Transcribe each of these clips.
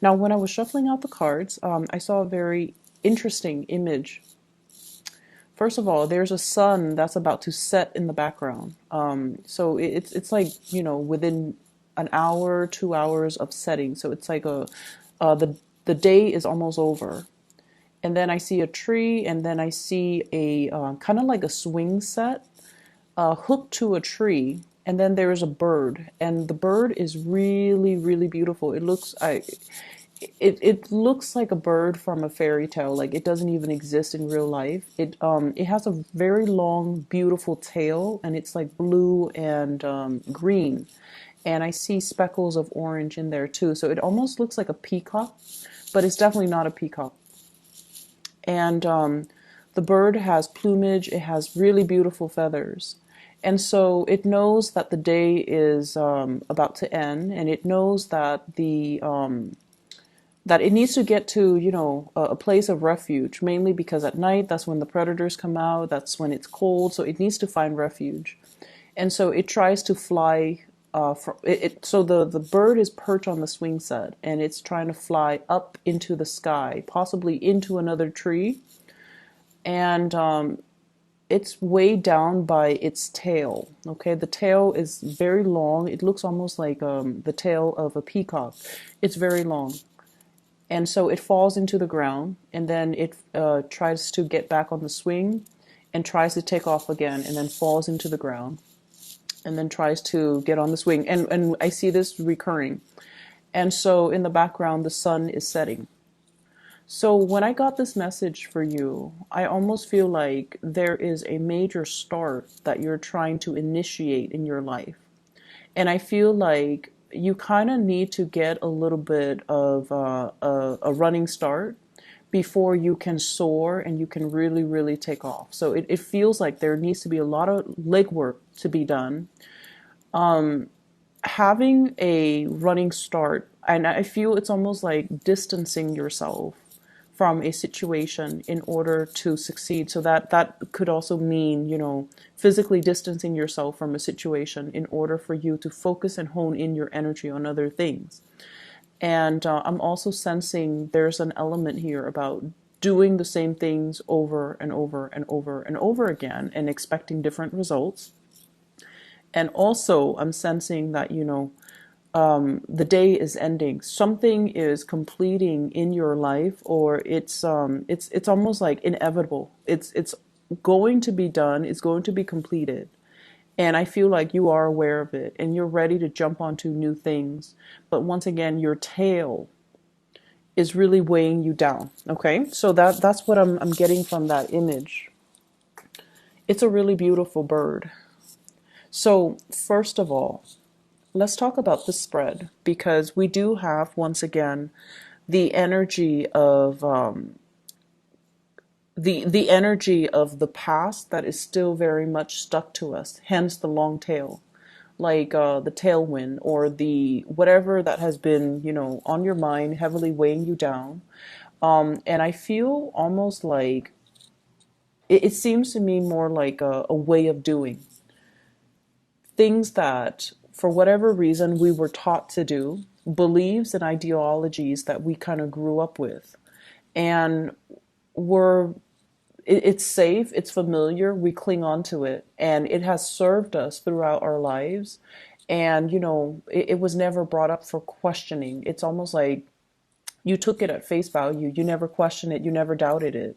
Now, when I was shuffling out the cards, I saw a very interesting image. First of all, there's a sun that's about to set in the background. So it's like, within an hour, 2 hours of setting. So it's like the day is almost over. And then I see a tree, and then I see a kind of like a swing set hooked to a tree, and then there is a bird, and the bird is really, really beautiful. It looks like a bird from a fairy tale. Like it doesn't even exist in real life. It has a very long, beautiful tail, and it's like blue and green, and I see speckles of orange in there too. So it almost looks like a peacock, but it's definitely not a peacock. And the bird has plumage. It has really beautiful feathers. And so it knows that the day is about to end, and it knows that that it needs to get to, a place of refuge, mainly because at night, that's when the predators come out, that's when it's cold, so it needs to find refuge. And so it tries to fly. So the bird is perched on the swing set, and it's trying to fly up into the sky, possibly into another tree. And it's weighed down by its tail. Okay, the tail is very long. It looks almost like the tail of a peacock. It's very long. And so it falls into the ground, and then it tries to get back on the swing and tries to take off again, and then falls into the ground, and then tries to get on the swing. And I see this recurring. And so in the background, the sun is setting. So when I got this message for you, I almost feel like there is a major start that you're trying to initiate in your life. And I feel like you kind of need to get a little bit of a running start before you can soar and you can really, really take off. So it feels like there needs to be a lot of legwork to be done. Having a running start, and I feel it's almost like distancing yourself from a situation in order to succeed. So that could also mean, physically distancing yourself from a situation in order for you to focus and hone in your energy on other things. And I'm also sensing there's an element here about doing the same things over and over and over and over again and expecting different results. And also I'm sensing that, the day is ending. Something is completing in your life, or it's almost like inevitable. It's going to be done. It's going to be completed, and I feel like you are aware of it, and you're ready to jump onto new things. But once again, your tail is really weighing you down. Okay, so that's what I'm getting from that image. It's a really beautiful bird. So first of all, let's talk about the spread, because we do have, once again, the energy of the energy of the past that is still very much stuck to us. Hence the long tail, like the tailwind or the whatever that has been, on your mind, heavily weighing you down. And I feel almost like it seems to me more like a way of doing things that, for whatever reason, we were taught to do, beliefs and ideologies that we kind of grew up with. And it's safe, it's familiar, we cling on to it, and it has served us throughout our lives. And, it was never brought up for questioning. It's almost like you took it at face value. You never questioned it, you never doubted it.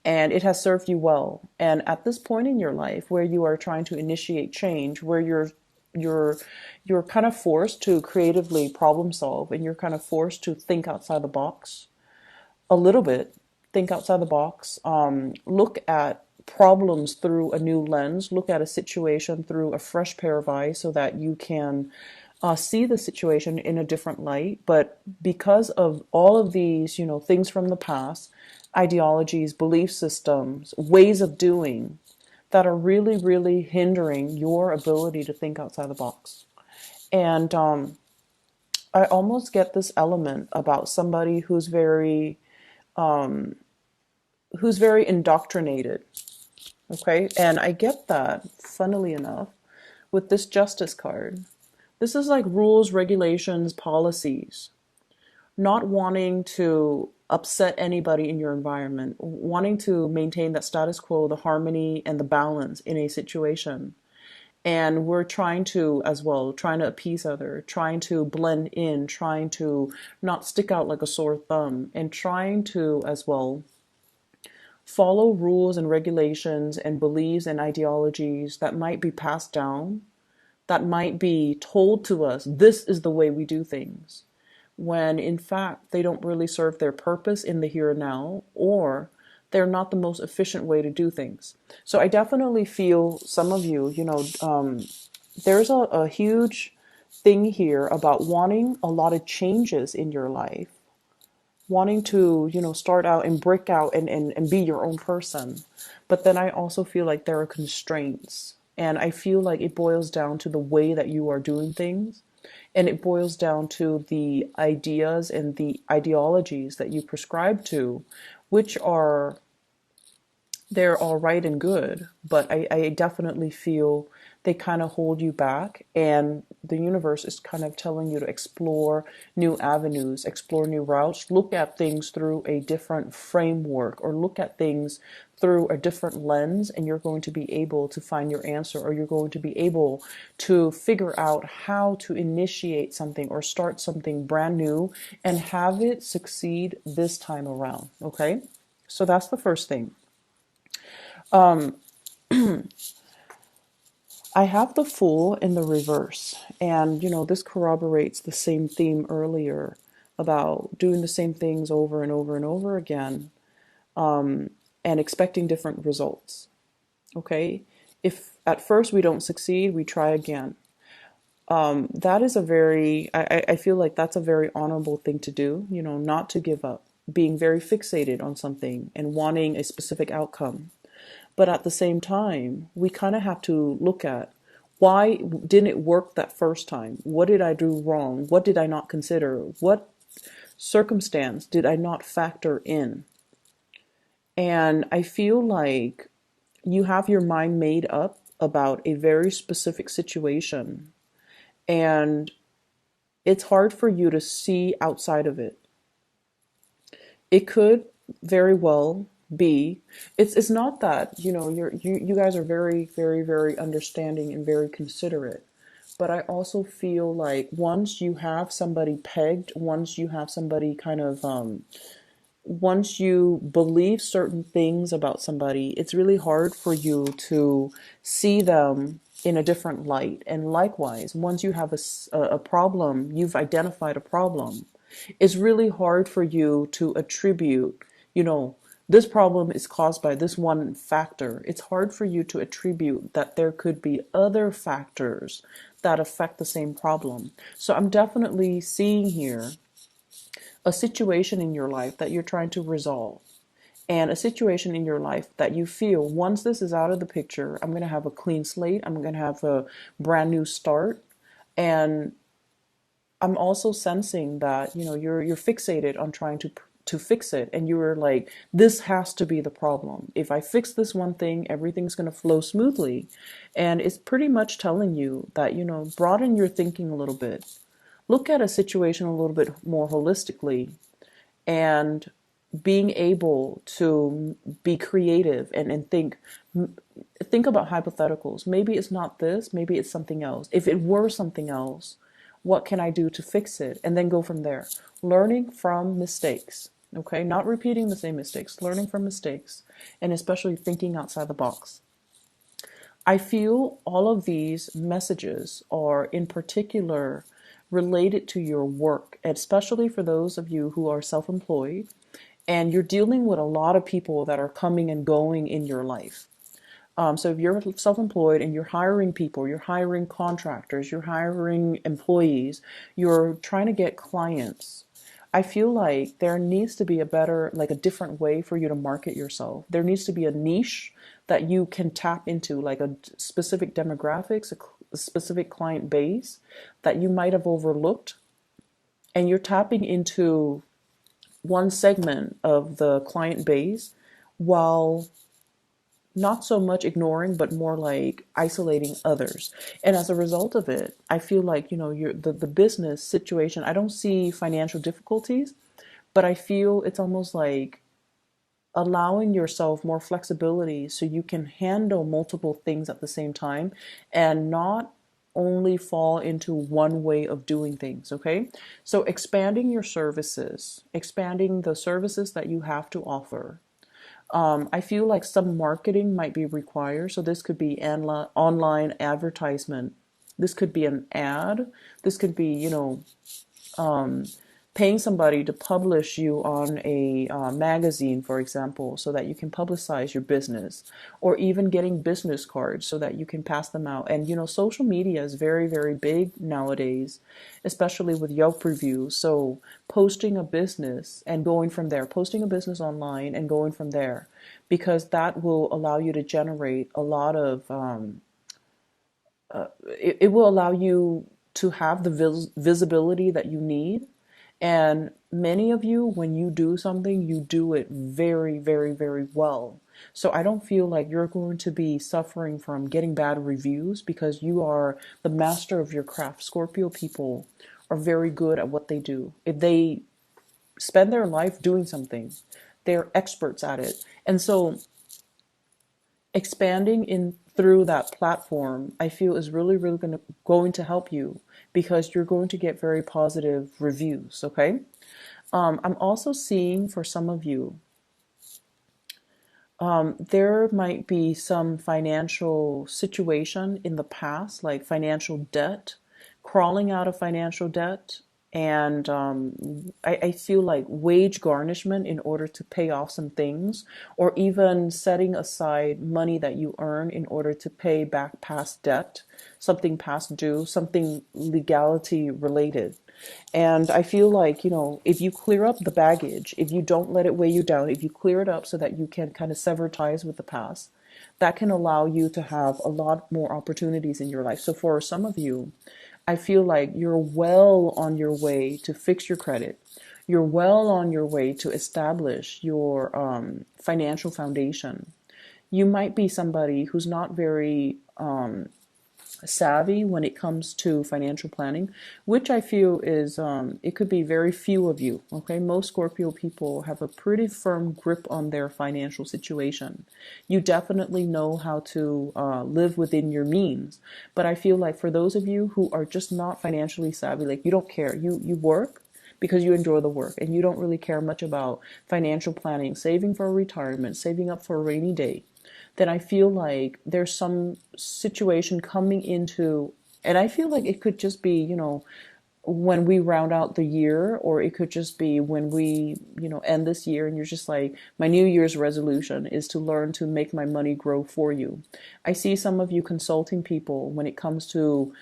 And it has served you well. And at this point in your life where you are trying to initiate change, where you're kind of forced to creatively problem solve, and you're kind of forced to think outside the box a little bit, think outside the box, look at problems through a new lens, look at a situation through a fresh pair of eyes so that you can see the situation in a different light. But because of all of these, things from the past, ideologies, belief systems, ways of doing that are really, really hindering your ability to think outside the box. And I almost get this element about somebody who's very indoctrinated. Okay, and I get that, funnily enough, with this justice card. This is like rules, regulations, policies. not wanting to upset anybody in your environment, wanting to maintain that status quo, the harmony and the balance in a situation. And we're trying to, as well, trying to appease other, trying to blend in, trying to not stick out like a sore thumb, and trying to, as well, follow rules and regulations and beliefs and ideologies that might be passed down, that might be told to us, this is the way we do things, when in fact they don't really serve their purpose in the here and now, or they're not the most efficient way to do things. So I definitely feel some of you, there's a huge thing here about wanting a lot of changes in your life, wanting to, start out and break out and be your own person. But then I also feel like there are constraints. And I feel like it boils down to the way that you are doing things. And it boils down to the ideas and the ideologies that you prescribe to, which are they're all right and good, but I definitely feel they kind of hold you back. And the universe is kind of telling you to explore new avenues, explore new routes, look at things through a different framework, or look at things through a different lens, and you're going to be able to find your answer, or you're going to be able to figure out how to initiate something or start something brand new and have it succeed this time around. Okay, so that's the first thing. I have the Fool in the reverse, and this corroborates the same theme earlier about doing the same things over and over and over again, and expecting different results. Okay, if at first we don't succeed, we try again. That is a very, I feel like that's a very honorable thing to do, not to give up, being very fixated on something and wanting a specific outcome. But at the same time, we kind of have to look at, why didn't it work that first time? What did I do wrong? What did I not consider? What circumstance did I not factor in? And I feel like you have your mind made up about a very specific situation, and it's hard for you to see outside of it. It could very well be, it's not that, you guys are very, very, very understanding and very considerate. But I also feel like once you have somebody pegged, once you have somebody kind of once you believe certain things about somebody, it's really hard for you to see them in a different light. And likewise, once you have a problem, you've identified a problem, it's really hard for you to attribute, this problem is caused by this one factor. It's hard for you to attribute that there could be other factors that affect the same problem. So I'm definitely seeing here a situation in your life that you're trying to resolve, and a situation in your life that you feel, once this is out of the picture, I'm going to have a clean slate, I'm going to have a brand new start. And I'm also sensing that, you're fixated on trying to fix it, and you're like, this has to be the problem. If I fix this one thing, everything's going to flow smoothly. And it's pretty much telling you that, broaden your thinking a little bit. Look at a situation a little bit more holistically, and being able to be creative and think about hypotheticals. Maybe it's not this, maybe it's something else. If it were something else, what can I do to fix it? And then go from there. Learning from mistakes, okay? Not repeating the same mistakes, learning from mistakes, and especially thinking outside the box. I feel all of these messages are in particular related to your work, especially for those of you who are self-employed and you're dealing with a lot of people that are coming and going in your life. So if you're self-employed and you're hiring people, you're hiring contractors, you're hiring employees, you're trying to get clients, I feel like there needs to be a different way for you to market yourself. There needs to be a niche that you can tap into, like a specific demographics, a specific client base that you might have overlooked. And you're tapping into one segment of the client base while not so much ignoring, but more like isolating others. And as a result of it, I feel like, the business situation, I don't see financial difficulties, but I feel it's almost like allowing yourself more flexibility so you can handle multiple things at the same time and not only fall into one way of doing things, okay? So expanding your services, expanding the services that you have to offer. I feel like some marketing might be required. So this could be online advertisement. This could be an ad. This could be, paying somebody to publish you on a magazine, for example, so that you can publicize your business, or even getting business cards so that you can pass them out. And social media is very, very big nowadays, especially with Yelp reviews. So posting a business and going from there, posting a business online and going from there, because that will allow you to generate a lot of, it will allow you to have the visibility that you need. And many of you, when you do something, you do it very, very, very well. So I don't feel like you're going to be suffering from getting bad reviews because you are the master of your craft. Scorpio people are very good at what they do. If they spend their life doing something, they're experts at it. And so expanding in through that platform, I feel is really, really going to help you because you're going to get very positive reviews. Okay. I'm also seeing for some of you, there might be some financial situation in the past, like financial debt, crawling out of financial debt. And I feel like wage garnishment in order to pay off some things, or even setting aside money that you earn in order to pay back past debt, something past due, something legality related. And I feel like, if you clear up the baggage, if you don't let it weigh you down, if you clear it up so that you can kind of sever ties with the past, that can allow you to have a lot more opportunities in your life. So for some of you, I feel like you're well on your way to fix your credit. You're well on your way to establish your financial foundation. You might be somebody who's not very savvy when it comes to financial planning, which I feel is, it could be very few of you. Okay, most Scorpio people have a pretty firm grip on their financial situation. You definitely know how to live within your means, but I feel like for those of you who are just not financially savvy, like you don't care, you work because you enjoy the work and you don't really care much about financial planning, saving for retirement, saving up for a rainy day, then I feel like there's some situation coming into, and I feel like it could just be, when we round out the year, or it could just be when we, end this year and you're just like, my New Year's resolution is to learn to make my money grow for you. I see some of you consulting people when it comes to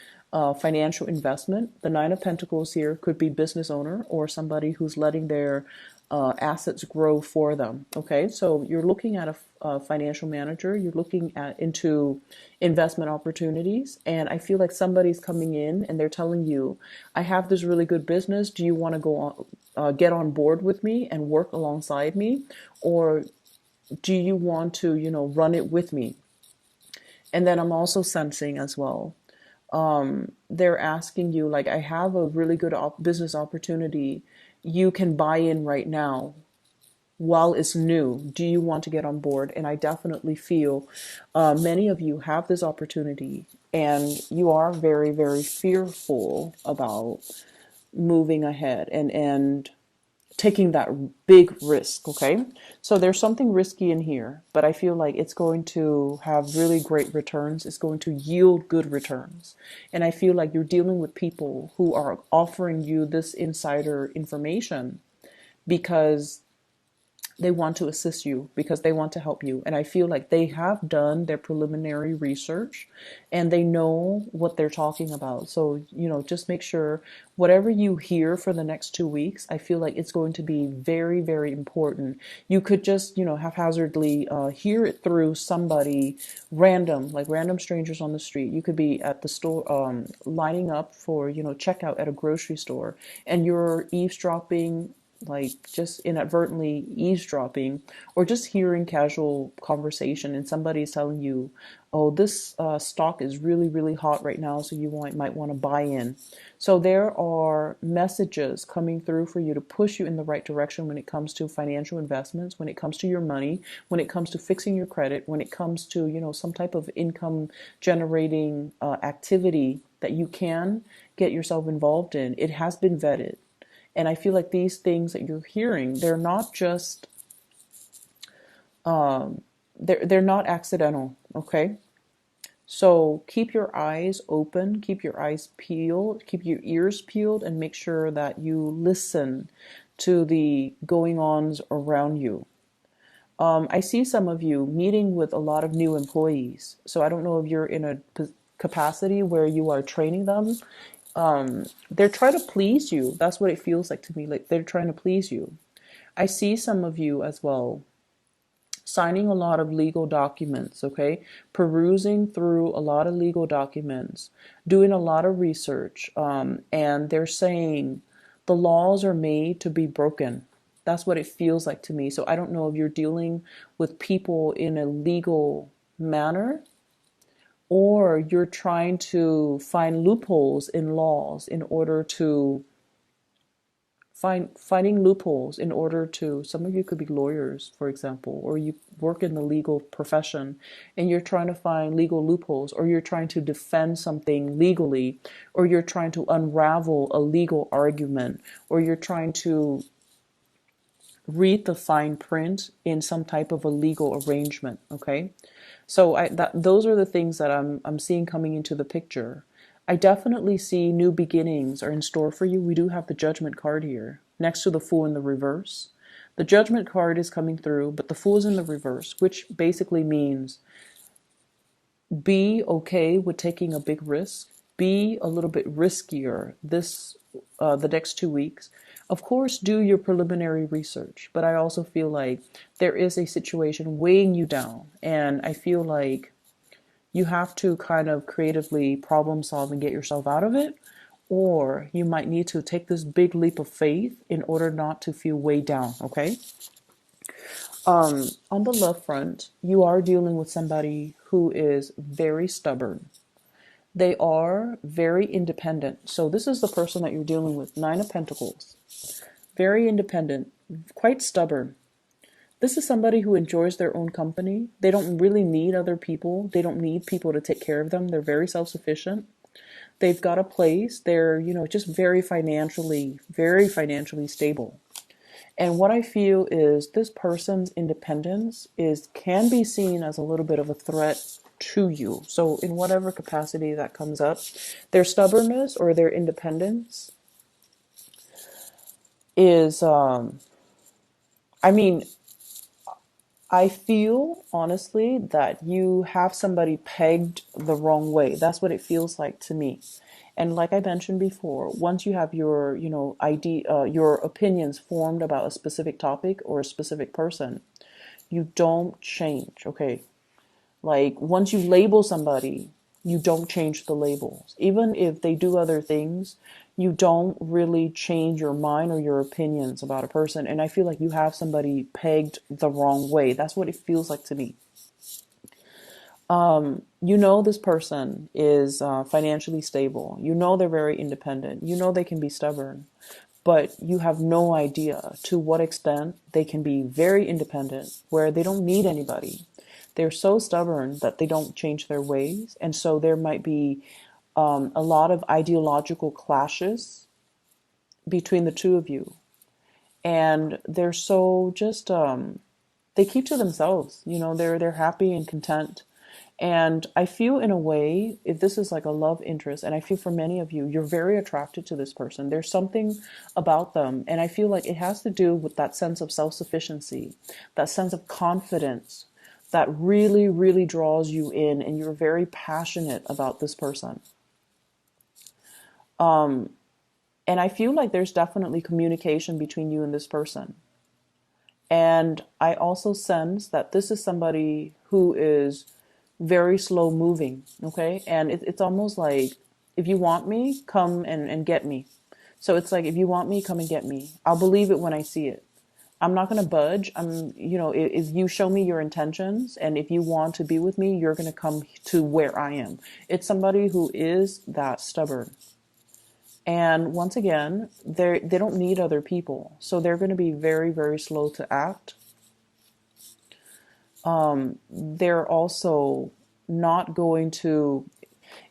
financial investment. The Nine of Pentacles here could be business owner or somebody who's letting their assets grow for them. Okay, so you're looking at a financial manager. You're looking at into investment opportunities, and I feel like somebody's coming in and they're telling you, "I have this really good business. Do you want to go on, get on board with me and work alongside me, or do you want to, run it with me?" And then I'm also sensing as well, they're asking you, like, I have a really good business opportunity. You can buy in right now while it's new. Do you want to get on board? And I definitely feel many of you have this opportunity and you are very, very fearful about moving ahead and taking that big risk, okay? So there's something risky in here, but I feel like it's going to have really great returns. It's going to yield good returns. And I feel like you're dealing with people who are offering you this insider information because they want to assist you, because they want to help you. And I feel like they have done their preliminary research and they know what they're talking about. So, just make sure whatever you hear for the next 2 weeks, I feel like it's going to be very, very important. You could just, haphazardly hear it through somebody random, like random strangers on the street. You could be at the store, lining up for, checkout at a grocery store, and you're eavesdropping like just inadvertently eavesdropping or just hearing casual conversation and somebody's telling you, oh, this stock is really, really hot right now, so you might want to buy in. So there are messages coming through for you to push you in the right direction when it comes to financial investments, when it comes to your money, when it comes to fixing your credit, when it comes to, some type of income generating activity that you can get yourself involved in. It has been vetted. And I feel like these things that you're hearing, they're not just they're not accidental, okay? So keep your eyes open, keep your eyes peeled, keep your ears peeled, and make sure that you listen to the going ons around you. I see some of you meeting with a lot of new employees. So I don't know if you're in a capacity where you are training them. They're trying to please you. That's what it feels like to me. Like they're trying to please you. I see some of you as well signing a lot of legal documents, okay? Perusing through a lot of legal documents, doing a lot of research, and they're saying the laws are made to be broken. That's what it feels like to me. So I don't know if you're dealing with people in a legal manner or you're trying to find loopholes in laws in order to finding loopholes in order to, some of you could be lawyers, for example, or you work in the legal profession and you're trying to find legal loopholes, or you're trying to defend something legally, or you're trying to unravel a legal argument, or you're trying to read the fine print in some type of a legal arrangement, okay? So those are the things that I'm seeing coming into the picture. I definitely see new beginnings are in store for you. We do have the Judgment card here next to the Fool in the reverse. The Judgment card is coming through, but the Fool is in the reverse, which basically means be okay with taking a big risk. Be a little bit riskier the next 2 weeks. Of course, do your preliminary research, but I also feel like there is a situation weighing you down, and I feel like you have to kind of creatively problem solve and get yourself out of it, or you might need to take this big leap of faith in order not to feel weighed down, okay? On the love front, you are dealing with somebody who is very stubborn. They are very independent. So this is the person that you're dealing with, Nine of Pentacles. Very independent, quite stubborn. This is somebody who enjoys their own company. They don't really need other people. They don't need people to take care of them. They're very self-sufficient. They've got a place. They're, just very financially stable. And what I feel is this person's independence can be seen as a little bit of a threat to you. So in whatever capacity that comes up, their stubbornness or their independence is, I mean, I feel honestly that you have somebody pegged the wrong way. That's what it feels like to me. And like I mentioned before, once you have your, your opinions formed about a specific topic or a specific person, you don't change, okay? Like once you label somebody, you don't change the labels. Even if they do other things, you don't really change your mind or your opinions about a person. And I feel like you have somebody pegged the wrong way. That's what it feels like to me. This person is financially stable. They're very independent. They can be stubborn. But you have no idea to what extent they can be very independent, where they don't need anybody. They're so stubborn that they don't change their ways. And so there might be a lot of ideological clashes between the two of you. And they're so just, they keep to themselves. They're happy and content. And I feel in a way, if this is like a love interest, and I feel for many of you, you're very attracted to this person. There's something about them. And I feel like it has to do with that sense of self-sufficiency, that sense of confidence that really, really draws you in. And you're very passionate about this person. And I feel like there's definitely communication between you and this person. And I also sense that this is somebody who is very slow moving, okay? And it's almost like, if you want me, come and get me. So it's like, if you want me, come and get me. I'll believe it when I see it. I'm not going to budge. If you show me your intentions and if you want to be with me, you're going to come to where I am. It's somebody who is that stubborn. And once again, they don't need other people. So they're going to be very, very slow to act. They're also not going to,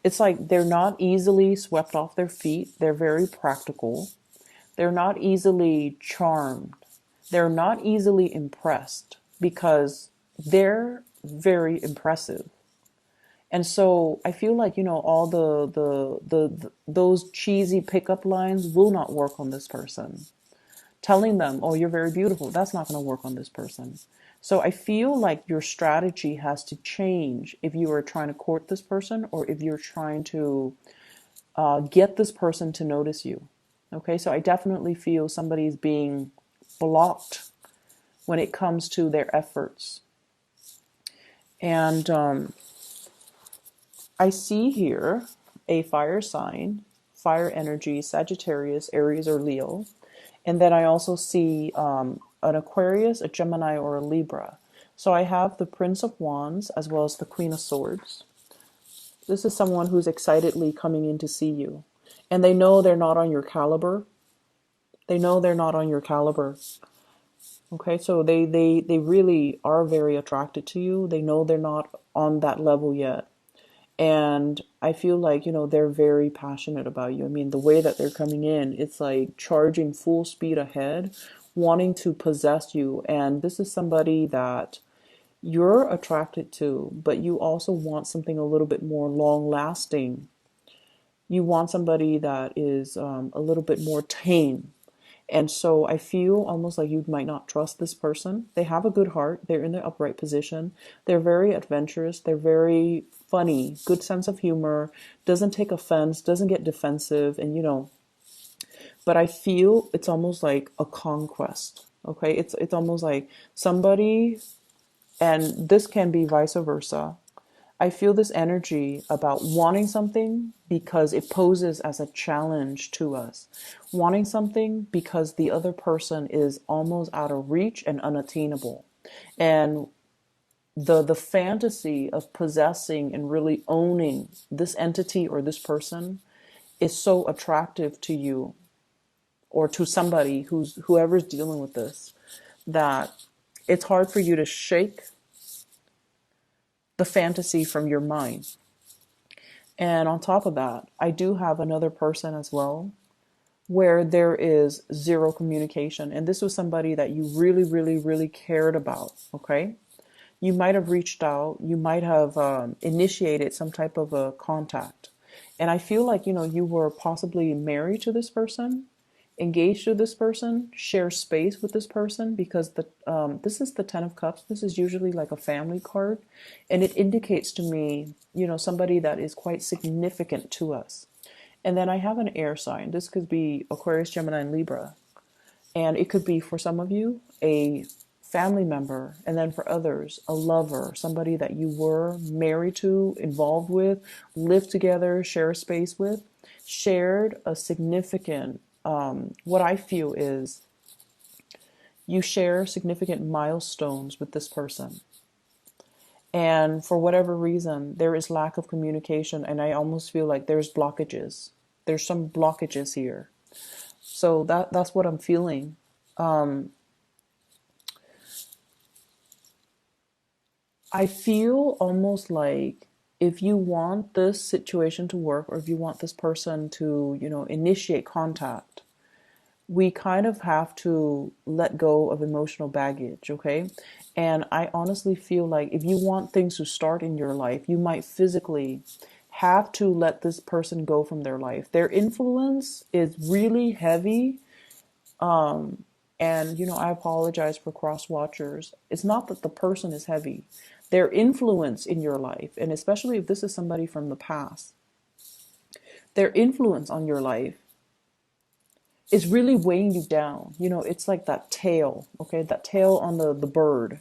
it's like they're not easily swept off their feet. They're very practical. They're not easily charmed. They're not easily impressed because they're very impressive. And so I feel like, all those cheesy pickup lines will not work on this person. Telling them, oh, you're very beautiful, that's not going to work on this person. So I feel like your strategy has to change if you are trying to court this person or if you're trying to get this person to notice you. Okay, so I definitely feel somebody's being blocked when it comes to their efforts. And I see here a fire sign, fire energy, Sagittarius, Aries, or Leo. And then I also see an Aquarius, a Gemini, or a Libra. So I have the Prince of Wands as well as the Queen of Swords. This is someone who's excitedly coming in to see you. And they know they're not on your caliber. They know they're not on your caliber. Okay, so they really are very attracted to you. They know they're not on that level yet. And I feel like, they're very passionate about you. I mean, the way that they're coming in, it's like charging full speed ahead, wanting to possess you. And this is somebody that you're attracted to, but you also want something a little bit more long lasting. You want somebody that is a little bit more tame. And so I feel almost like you might not trust this person. They have a good heart. They're in the upright position. They're very adventurous. They're very funny, good sense of humor, doesn't take offense, doesn't get defensive. And, but I feel it's almost like a conquest. Okay. It's almost like somebody, and this can be vice versa. I feel this energy about wanting something because it poses as a challenge to us. Wanting something because the other person is almost out of reach and unattainable. And the fantasy of possessing and really owning this entity or this person is so attractive to you or to somebody whoever's dealing with this, that it's hard for you to shake the fantasy from your mind. And on top of that, I do have another person as well where there is zero communication. And this was somebody that you really, really, really cared about. Okay. You might have reached out. You might have initiated some type of a contact. And I feel like, you were possibly married to this person, engaged to this person, share space with this person, because this is the Ten of Cups. This is usually like a family card, and it indicates to me, somebody that is quite significant to us. And then I have an air sign. This could be Aquarius, Gemini, and Libra, and it could be for some of you a family member, and then for others a lover, somebody that you were married to, involved with, lived together, share space with, shared a significant what I feel is you share significant milestones with this person. And for whatever reason, there is lack of communication. And I almost feel like there's blockages. There's some blockages here. So that's what I'm feeling. I feel almost like if you want this situation to work, or if you want this person to, initiate contact, we kind of have to let go of emotional baggage, okay? And I honestly feel like if you want things to start in your life, you might physically have to let this person go from their life. Their influence is really heavy. And, I apologize for cross watchers. It's not that the person is heavy. Their influence in your life, and especially if this is somebody from the past, their influence on your life is really weighing you down. It's like that tail, okay? That tail on the bird.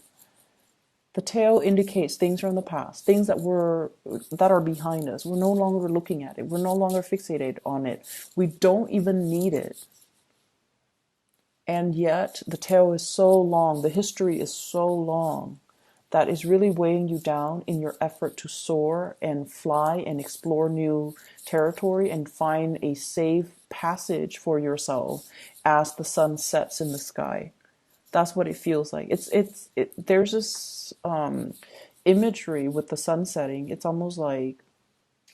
The tail indicates things from the past, things that are behind us. We're no longer looking at it. We're no longer fixated on it. We don't even need it. And yet the tail is so long, the history is so long that is really weighing you down in your effort to soar and fly and explore new territory and find a safe passage for yourself as the sun sets in the sky. That's what it feels like. There's this imagery with the sun setting. It's almost like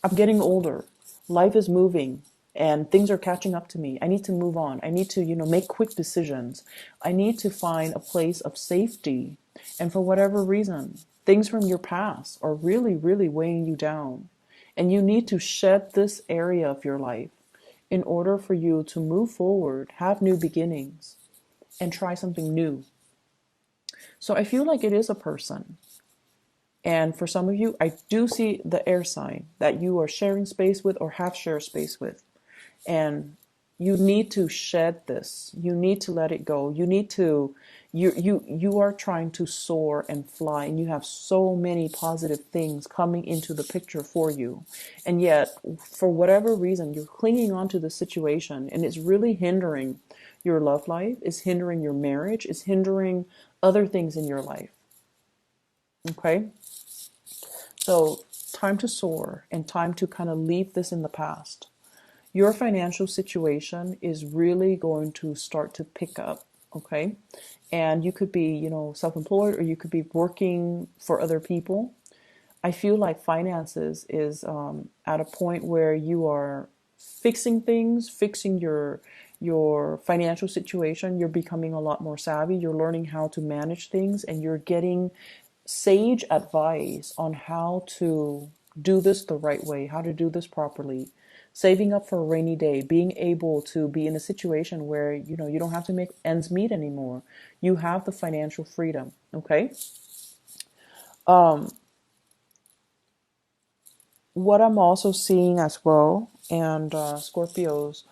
I'm getting older. Life is moving and things are catching up to me. I need to move on. I need to, make quick decisions. I need to find a place of safety. And for whatever reason, things from your past are really, really weighing you down. And you need to shed this area of your life in order for you to move forward, have new beginnings, and try something new. So I feel like it is a person. And for some of you, I do see the air sign that you are sharing space with or have shared space with. And you need to shed this. You need to let it go. You are trying to soar and fly, and you have so many positive things coming into the picture for you. And yet, for whatever reason, you're clinging on to the situation, and it's really hindering your love life, it's hindering your marriage, it's hindering other things in your life. Okay? So, time to soar and time to kind of leave this in the past. Your financial situation is really going to start to pick up, okay? And you could be, self-employed, or you could be working for other people. I feel like finances is at a point where you are fixing things, fixing your financial situation. You're becoming a lot more savvy. You're learning how to manage things, and you're getting sage advice on how to do this the right way, how to do this properly. Saving up for a rainy day, being able to be in a situation where you don't have to make ends meet anymore. You have the financial freedom, okay? What I'm also seeing as well, and Scorpios,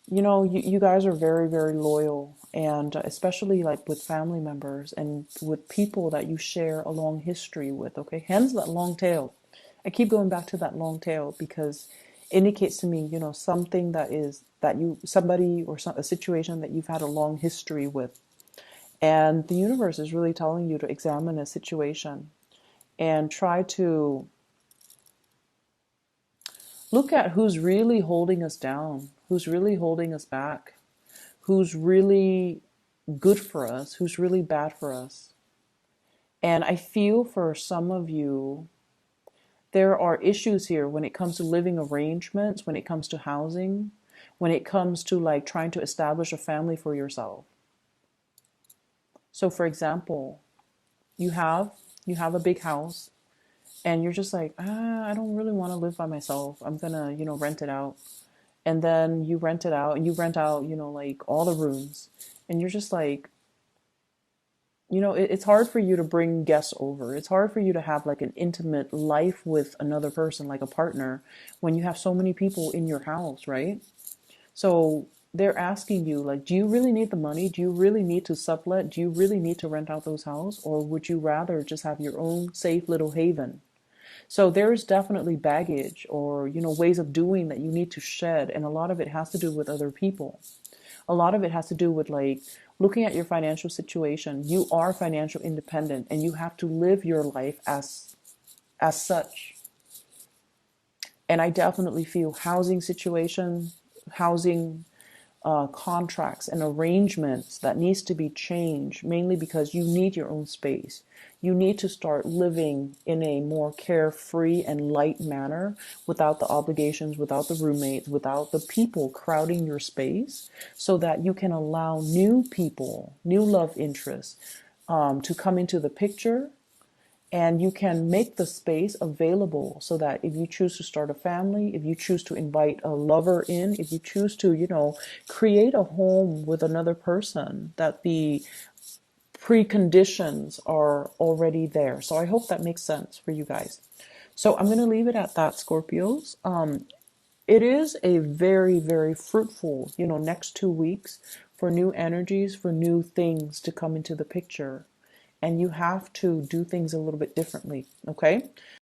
you guys are very, very loyal, and especially like with family members and with people that you share a long history with, okay? Hence that long tail. I keep going back to that long tail because it indicates to me, something somebody or a situation that you've had a long history with. And the universe is really telling you to examine a situation and try to look at who's really holding us down, who's really holding us back, who's really good for us, who's really bad for us. And I feel for some of you, there are issues here when it comes to living arrangements, when it comes to housing, when it comes to like trying to establish a family for yourself. So for example, you have a big house and you're just like, I don't really want to live by myself. I'm gonna, rent it out. And then you rent it out and you rent out, like all the rooms. And you're just like, it's hard for you to bring guests over. It's hard for you to have like an intimate life with another person, like a partner, when you have so many people in your house, right? So they're asking you, like, do you really need the money? Do you really need to sublet? Do you really need to rent out those houses? Or would you rather just have your own safe little haven? So there's definitely baggage or, ways of doing that you need to shed. And a lot of it has to do with other people. A lot of it has to do with like looking at your financial situation. You are financial independent and you have to live your life as such. And I definitely feel housing contracts and arrangements that needs to be changed, mainly because you need your own space. You need to start living in a more carefree and light manner without the obligations, without the roommates, without the people crowding your space, so that you can allow new people, new love interests to come into the picture. And you can make the space available so that if you choose to start a family, if you choose to invite a lover in, if you choose to, create a home with another person, that the preconditions are already there. So I hope that makes sense for you guys. So I'm going to leave it at that, Scorpios. It is a very, very fruitful, next 2 weeks for new energies, for new things to come into the picture. and you have to do things a little bit differently. Okay.